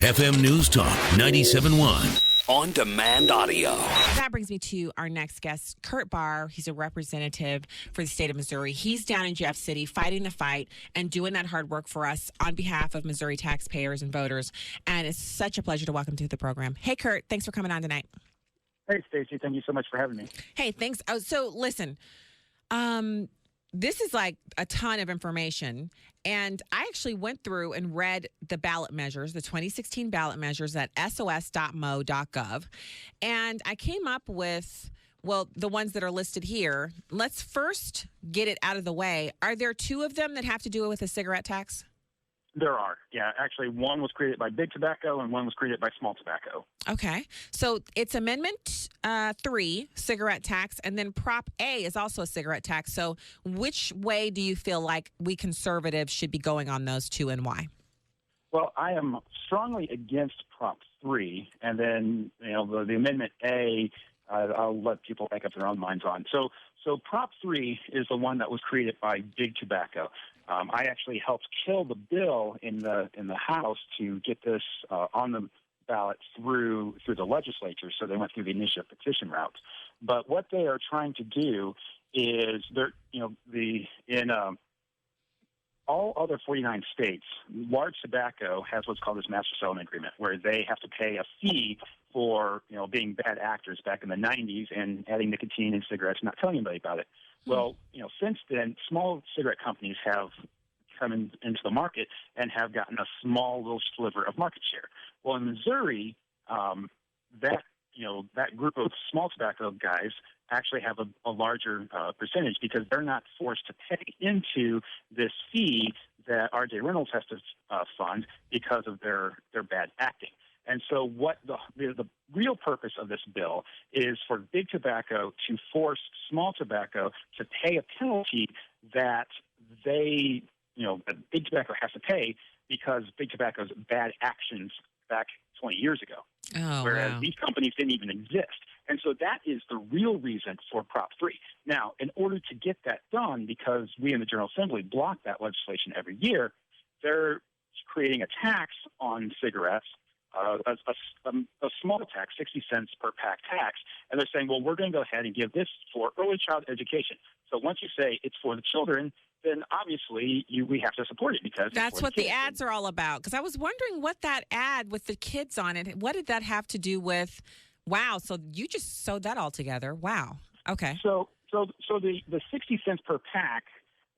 FM News Talk 97.1. On Demand Audio. That brings me to our next guest, Kurt Bahr. He's a representative for the state of Missouri. He's down in Jeff City fighting the fight and doing that hard work for us on behalf of Missouri taxpayers and voters. And it's such a pleasure to welcome to the program. Hey, Kurt, thanks for coming on tonight. Hey, Stacy, thank you so much for having me. Hey, thanks. Oh, so listen, this is like a ton of information. And I actually went through and read the ballot measures, the 2016 ballot measures at sos.mo.gov. And I came up with, well, the ones that are listed here. Let's first get it out of the way. Are there two of them that have to do with a cigarette tax? There are. Yeah, actually, one was created by big tobacco and one was created by small tobacco. Okay. So it's Amendment 3, cigarette tax, and then Prop A is also a cigarette tax. So which way do you feel like we conservatives should be going on those two, and why? Well, I am strongly against Prop 3, and then, the Amendment A, I'll let people make up their own minds on. So Prop 3 is the one that was created by big tobacco. I actually helped kill the bill in the House to get this on the ballot through the legislature, so they went through the initial petition route. But what they are trying to do is all other 49 states, large tobacco has what's called this master settlement agreement, where they have to pay a fee for being bad actors back in the 90s and adding nicotine in cigarettes, not telling anybody about it. Well, since then, small cigarette companies have come into the market and have gotten a small little sliver of market share. Well, in Missouri, that group of small tobacco guys actually have a larger percentage because they're not forced to pay into this fee that R.J. Reynolds has to fund because of their bad acting. And so what the real purpose of this bill is for big tobacco to force small tobacco to pay a penalty that big tobacco has to pay because big tobacco's bad actions back 20 years ago. Oh, whereas wow. These companies didn't even exist. And so that is the real reason for Prop 3. Now, in order to get that done, because we in the General Assembly block that legislation every year, they're creating a tax on cigarettes, a small tax, 60 cents per pack tax, and they're saying, well, we're going to go ahead and give this for early child education. So once you say it's for the children, then obviously we have to support it because that's what the ads are all about. Because I was wondering what that ad with the kids on it, what did that have to do with? Wow, so you just sewed that all together. Wow. Okay. So the 60 cents per pack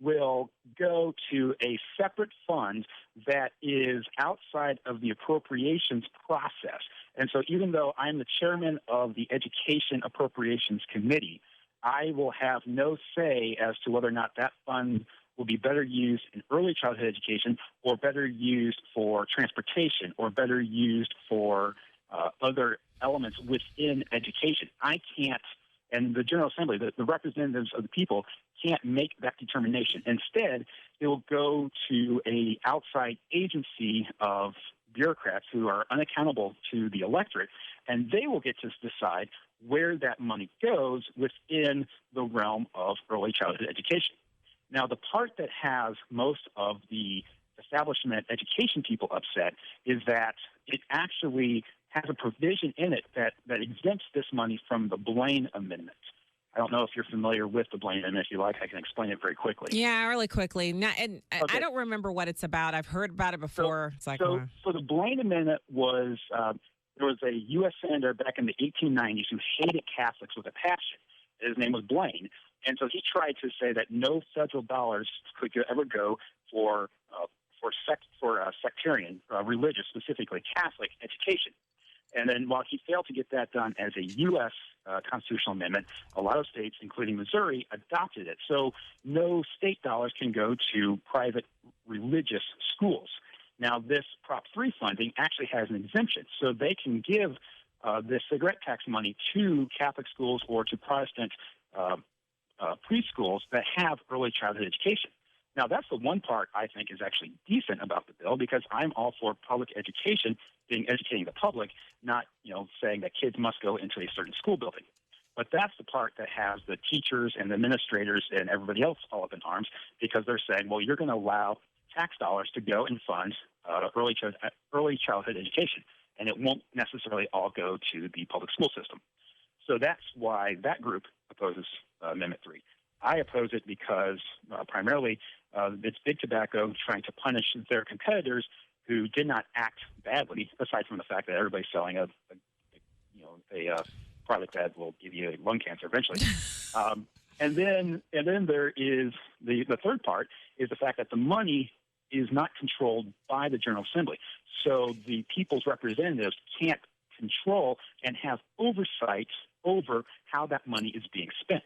will go to a separate fund that is outside of the appropriations process. And so even though I'm the chairman of the Education Appropriations Committee, I will have no say as to whether or not that fund will be better used in early childhood education or better used for transportation or better used for other elements within education. I can't, and the General Assembly, the representatives of the people, can't make that determination. Instead, it will go to an outside agency of bureaucrats who are unaccountable to the electorate, and they will get to decide where that money goes within the realm of early childhood education. Now, the part that has most of the establishment education people upset is that it actually has a provision in it that exempts this money from the Blaine Amendment. I don't know if you're familiar with the Blaine Amendment. If you like, I can explain it very quickly. Yeah, really quickly. Okay. I don't remember what it's about. I've heard about it before. So the Blaine Amendment was there was a U.S. senator back in the 1890s who hated Catholics with a passion. His name was Blaine, and so he tried to say that no federal dollars could ever go for sectarian, religious, specifically Catholic education. And then while he failed to get that done as a U.S. Constitutional amendment, a lot of states, including Missouri, adopted it. So no state dollars can go to private religious schools. Now, this Prop 3 funding actually has an exemption, so they can give the cigarette tax money to Catholic schools or to Protestant preschools that have early childhood education. Now, that's the one part I think is actually decent about the bill because I'm all for public education, educating the public, not saying that kids must go into a certain school building. But that's the part that has the teachers and the administrators and everybody else all up in arms because they're saying, well, you're going to allow tax dollars to go and fund early childhood education, and it won't necessarily all go to the public school system. So that's why that group opposes Amendment 3. I oppose it because primarily it's big tobacco trying to punish their competitors who did not act badly, aside from the fact that everybody's selling a product that will give you lung cancer eventually. And then there is the third part is the fact that the money is not controlled by the General Assembly. So the people's representatives can't control and have oversight over how that money is being spent.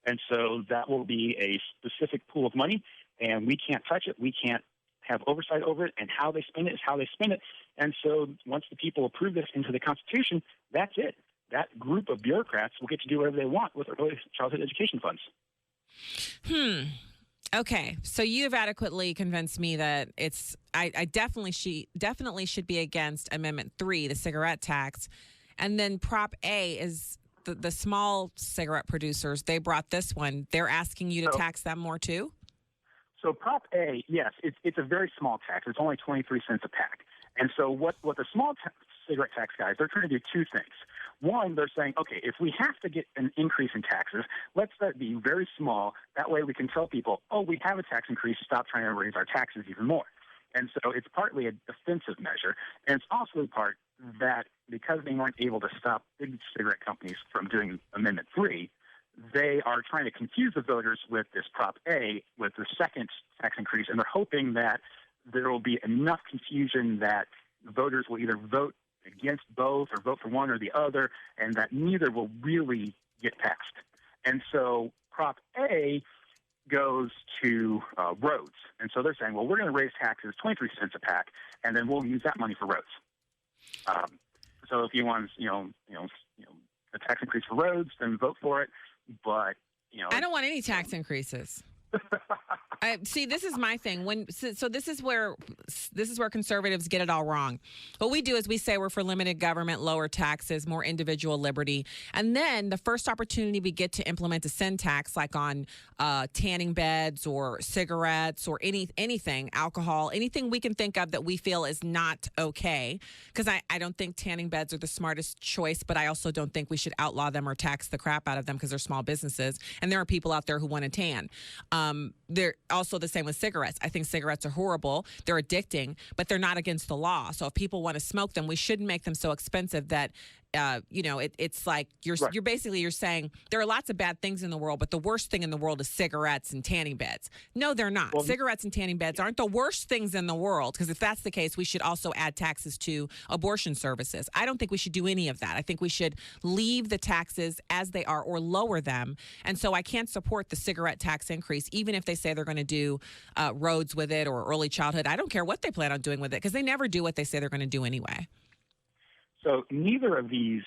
And so that will be a specific pool of money, and we can't touch it. We can't have oversight over it, and how they spend it is how they spend it. And so once the people approve this into the Constitution, that's it. That group of bureaucrats will get to do whatever they want with early childhood education funds. Okay, so you have adequately convinced me that I definitely should be against Amendment 3, the cigarette tax. And then Prop A is the small cigarette producers. They brought this one. They're asking you to tax them more too? So Prop A, yes, it's a very small tax. It's only 23 cents a pack. And so what the small cigarette tax guys, they're trying to do two things. One, they're saying, okay, if we have to get an increase in taxes, let's let it be very small. That way we can tell people, oh, we have a tax increase, stop trying to raise our taxes even more. And so it's partly a defensive measure. And it's also in part that because they weren't able to stop big cigarette companies from doing Amendment 3, they are trying to confuse the voters with this Prop A, with the second tax increase, and they're hoping that there will be enough confusion that voters will either vote against both or vote for one or the other, and that neither will really get passed. And so Prop A goes to roads. And so they're saying, well, we're going to raise taxes 23 cents a pack, and then we'll use that money for roads. So if you want, a tax increase for roads, then vote for it. But I don't want any tax increases. See, this is my thing. So this is where conservatives get it all wrong. What we do is we say we're for limited government, lower taxes, more individual liberty, and then the first opportunity we get to implement a sin tax, like on tanning beds or cigarettes or anything, alcohol, anything we can think of that we feel is not okay. Because I don't think tanning beds are the smartest choice, but I also don't think we should outlaw them or tax the crap out of them because they're small businesses, and there are people out there who want to tan. They're also the same with cigarettes. I think cigarettes are horrible. They're addicting, but they're not against the law. So if people want to smoke them, we shouldn't make them so expensive that, it's like you're saying there are lots of bad things in the world, but the worst thing in the world is cigarettes and tanning beds. No, they're not. Well, cigarettes and tanning beds aren't the worst things in the world, because if that's the case, we should also add taxes to abortion services. I don't think we should do any of that. I think we should leave the taxes as they are or lower them. And so I can't support the cigarette tax increase, even if they say they're going to do roads with it or early childhood. I don't care what they plan on doing with it, because they never do what they say they're going to do anyway. So neither of these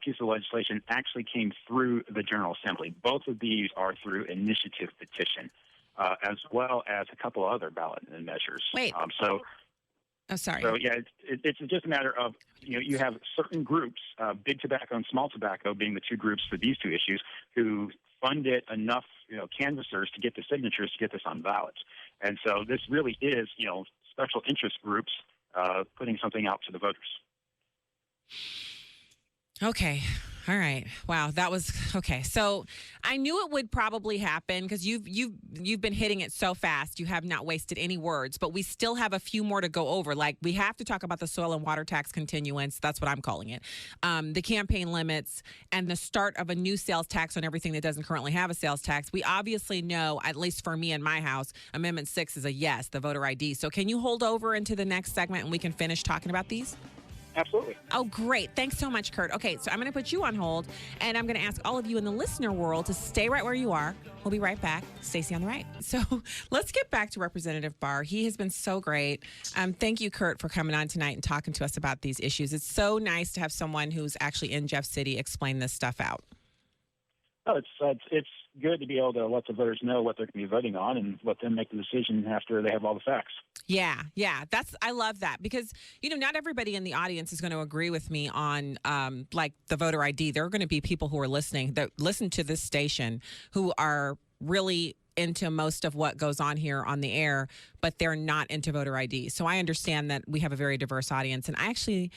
pieces of legislation actually came through the General Assembly. Both of these are through initiative petition, as well as a couple other ballot measures. Wait. Sorry. So, yeah, it's just a matter of, you have certain groups, big tobacco and small tobacco being the two groups for these two issues, who funded enough, canvassers to get the signatures to get this on ballots. And so this really is, special interest groups putting something out to the voters. Okay. All right. Wow. That was okay. So I knew it would probably happen because you've been hitting it so fast. You have not wasted any words, but we still have a few more to go over. Like, we have to talk about the soil and water tax continuance. That's what I'm calling it. The campaign limits and the start of a new sales tax on everything that doesn't currently have a sales tax. We obviously know, at least for me in my house, Amendment 6 is a yes, the voter ID. So can you hold over into the next segment and we can finish talking about these? Absolutely. Oh, great. Thanks so much, Kurt. Okay, so I'm going to put you on hold, and I'm going to ask all of you in the listener world to stay right where you are. We'll be right back. Stacy on the Right. So let's get back to Representative Bahr. He has been so great. Thank you, Kurt, for coming on tonight and talking to us about these issues. It's so nice to have someone who's actually in Jeff City explain this stuff out. Oh, it's good to be able to let the voters know what they're going to be voting on and let them make the decision after they have all the facts. Yeah. I love that because, not everybody in the audience is going to agree with me on like the voter ID. There are going to be people who are listening that listen to this station who are really into most of what goes on here on the air, but they're not into voter ID. So I understand that we have a very diverse audience. And I actually,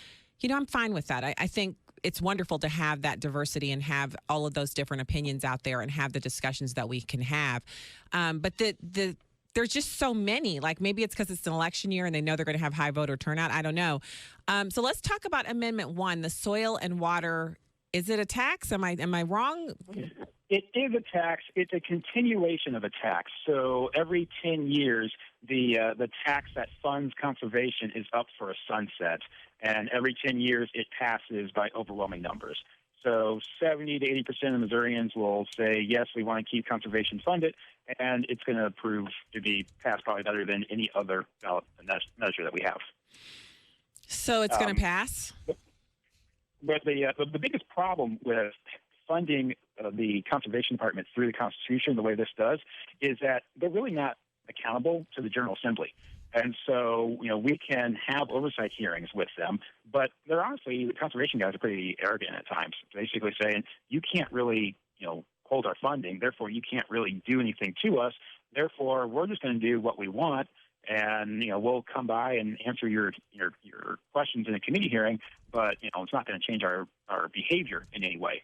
I'm fine with that. I think it's wonderful to have that diversity and have all of those different opinions out there and have the discussions that we can have. But there's just so many. Like maybe it's because it's an election year and they know they're going to have high voter turnout. I don't know. So let's talk about Amendment 1, the soil and water. Is it a tax? Am I wrong? It is a tax. It's a continuation of a tax. So every 10 years, the tax that funds conservation is up for a sunset. And every 10 years, it passes by overwhelming numbers. So 70 to 80% of Missourians will say, yes, we want to keep conservation funded, and it's going to prove to be passed probably better than any other ballot measure that we have. So it's going to pass? But the biggest problem with funding the Conservation Department through the Constitution the way this does is that they're really not accountable to the General Assembly. And so, we can have oversight hearings with them, but they're honestly, the conservation guys are pretty arrogant at times, basically saying, you can't really, hold our funding, therefore you can't really do anything to us, therefore we're just going to do what we want, and, we'll come by and answer your questions in a committee hearing, but, it's not going to change our behavior in any way.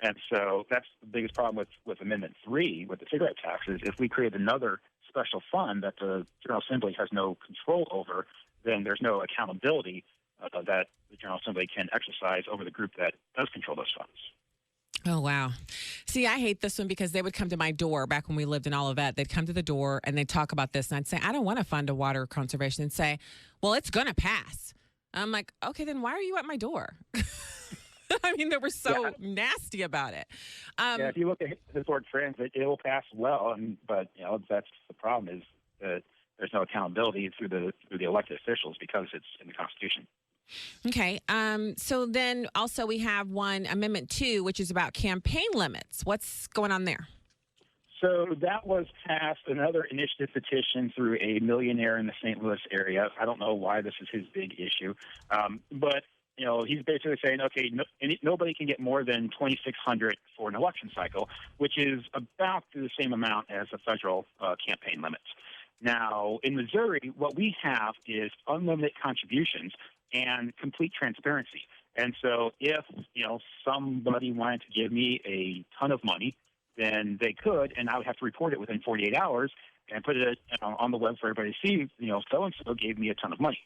And so that's the biggest problem with Amendment 3, with the cigarette tax, is if we create another special fund that the General Assembly has no control over, then there's no accountability that the General Assembly can exercise over the group that does control those funds. Oh, wow. See, I hate this one because they would come to my door back when we lived in Olivet. They'd come to the door and they'd talk about this. And I'd say, I don't want to fund a water conservation. And say, well, it's going to pass. I'm like, okay, then why are you at my door? I mean, they were so nasty about it. If you look at historic trends, it will pass well, but that's the problem is that there's no accountability through the elected officials because it's in the Constitution. Okay. So then also we have Amendment 2, which is about campaign limits. What's going on there? So that was passed, another initiative petition through a millionaire in the St. Louis area. I don't know why this is his big issue, but he's basically saying, okay, nobody can get more than $2,600 for an election cycle, which is about the same amount as the federal campaign limits. Now, in Missouri, what we have is unlimited contributions and complete transparency. And so if, somebody wanted to give me a ton of money, then they could, and I would have to report it within 48 hours and put it on the web for everybody to see, so-and-so gave me a ton of money.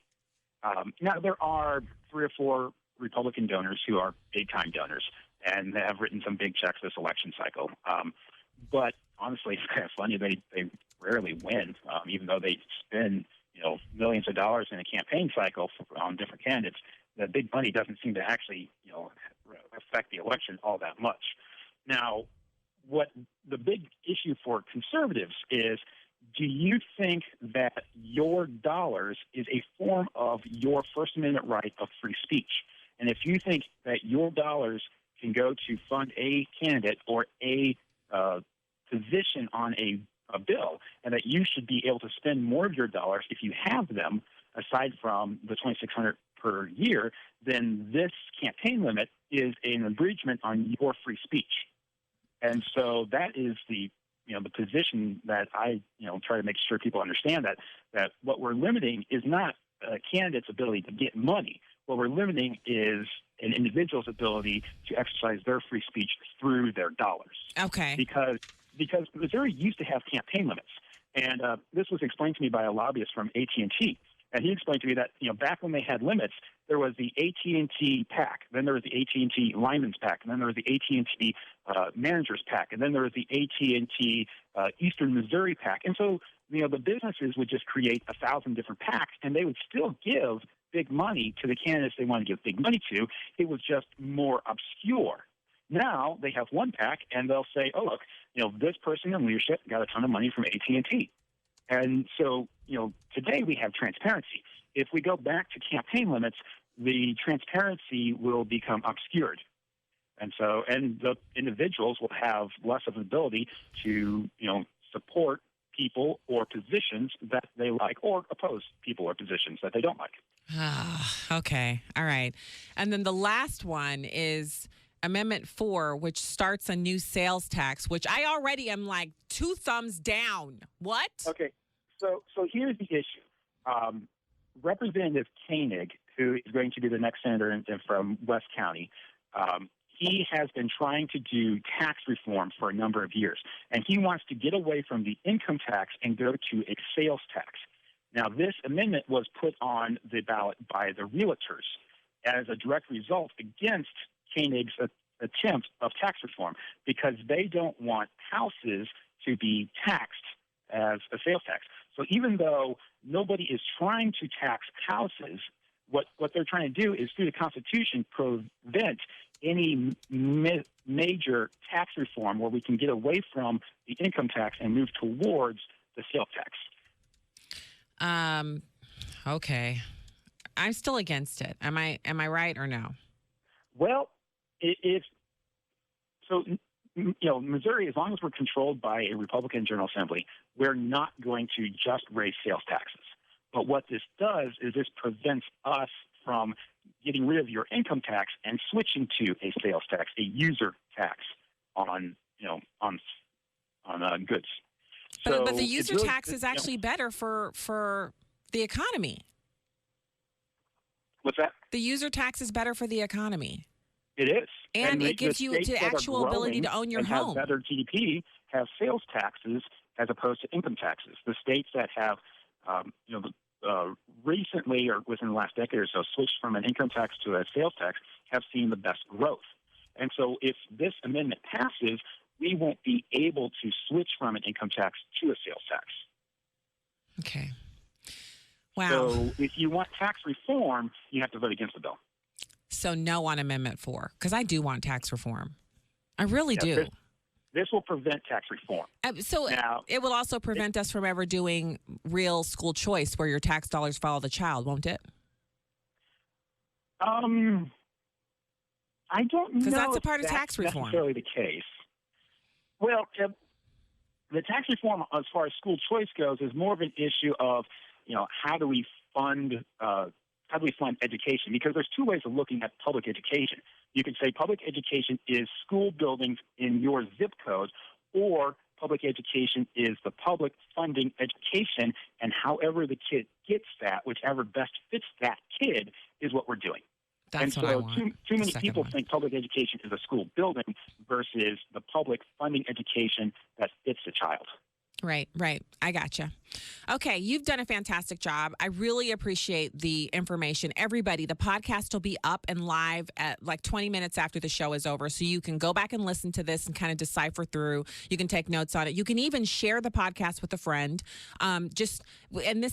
Now, there are 3 or 4 Republican donors who are big-time donors and they have written some big checks this election cycle. But honestly, it's kind of funny. They rarely win, even though they spend millions of dollars in a campaign cycle on different candidates. The big money doesn't seem to actually affect the election all that much. Now, what the big issue for conservatives is, do you think that your dollars is a form of your First Amendment right of free speech? And if you think that your dollars can go to fund a candidate or a position on a bill, and that you should be able to spend more of your dollars if you have them, aside from the $2,600 per year, then this campaign limit is an abridgment on your free speech. And so that is the position that I try to make sure people understand, that what we're limiting is not a candidate's ability to get money. What we're limiting is an individual's ability to exercise their free speech through their dollars. Okay. Because Missouri used to have campaign limits, and this was explained to me by a lobbyist from AT&T. And he explained to me that back when they had limits, there was the AT&T PAC, then there was the AT&T Lineman's PAC, and then there was the AT&T Managers PAC, and then there was the AT&T Eastern Missouri PAC. And so the businesses would just create 1,000 different PACs, and they would still give big money to the candidates they want to give big money to. It was just more obscure. Now they have one PAC, and they'll say, oh, look, this person in leadership got a ton of money from AT&T. And so, today we have transparency. If we go back to campaign limits, the transparency will become obscured. And the individuals will have less of an ability to, support people or positions that they like, or oppose people or positions that they don't like. Okay. All right. And then the last one is Amendment 4, which starts a new sales tax, which I already am like 2 thumbs down. What? Okay, so here's the issue. Representative Koenig, who is going to be the next senator from West County, he has been trying to do tax reform for a number of years, and he wants to get away from the income tax and go to a sales tax. Now, this amendment was put on the ballot by the realtors as a direct result against Koenig's attempt of tax reform, because they don't want houses to be taxed as a sales tax. So even though nobody is trying to tax houses, what they're trying to do is, through the Constitution, prevent any major tax reform where we can get away from the income tax and move towards the sales tax. Okay. I'm still against it. Am I right or no? Well, Missouri, as long as we're controlled by a Republican General Assembly, we're not going to just raise sales taxes. But what this does is this prevents us from getting rid of your income tax and switching to a sales tax, a user tax on goods. But the user tax is actually better for the economy. What's that? The user tax is better for the economy. It is. And it gives you the actual ability to own your home. Have better GDP have sales taxes as opposed to income taxes. The states that have, recently or within the last decade or so switched from an income tax to a sales tax have seen the best growth. And so if this amendment passes, we won't be able to switch from an income tax to a sales tax. Okay. Wow. So if you want tax reform, you have to vote against the bill. So no on Amendment 4, because I do want tax reform. I really do. This will prevent tax reform. So now, it will also prevent us from ever doing real school choice where your tax dollars follow the child, won't it? I don't know. Because that's a part of tax reform. Necessarily the case. Well, the tax reform, as far as school choice goes, is more of an issue of, how do we fund education? Because there's 2 ways of looking at public education. You can say public education is school buildings in your zip code, or public education is the public funding education, and however the kid gets that, whichever best fits that kid, is what we're doing. That's and what I so want. too many people think public education is a school building versus the public funding education that fits the child. Right. I gotcha. Okay, you've done a fantastic job. I really appreciate the information. Everybody, the podcast will be up and live at like 20 minutes after the show is over, so you can go back and listen to this and kind of decipher through. You can take notes on it. You can even share the podcast with a friend. And this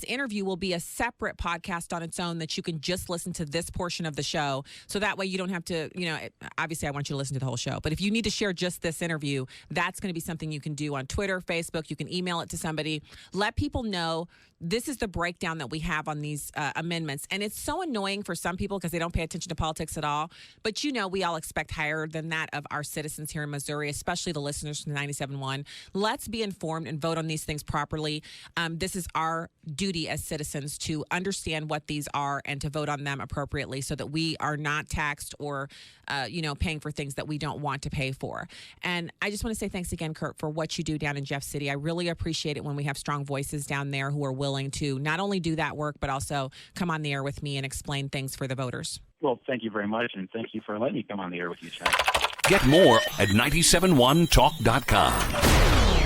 interview will be a separate podcast on its own that you can just listen to this portion of the show. So that way you don't have to, obviously I want you to listen to the whole show, but if you need to share just this interview, that's going to be something you can do on Twitter, Facebook. You can email it to somebody. Let people know this is the breakdown that we have on these amendments. And it's so annoying for some people because they don't pay attention to politics at all. But we all expect higher than that of our citizens here in Missouri, especially the listeners from 97.1. Let's be informed and vote on these things properly. This is our duty as citizens to understand what these are and to vote on them appropriately so that we are not taxed or, paying for things that we don't want to pay for. And I just want to say thanks again, Kurt, for what you do down in Jeff City. I really appreciate it when we have strong voices down there who are willing to not only do that work, but also come on the air with me and explain things for the voters. Well, thank you very much, and thank you for letting me come on the air with you tonight. Get more at 971talk.com.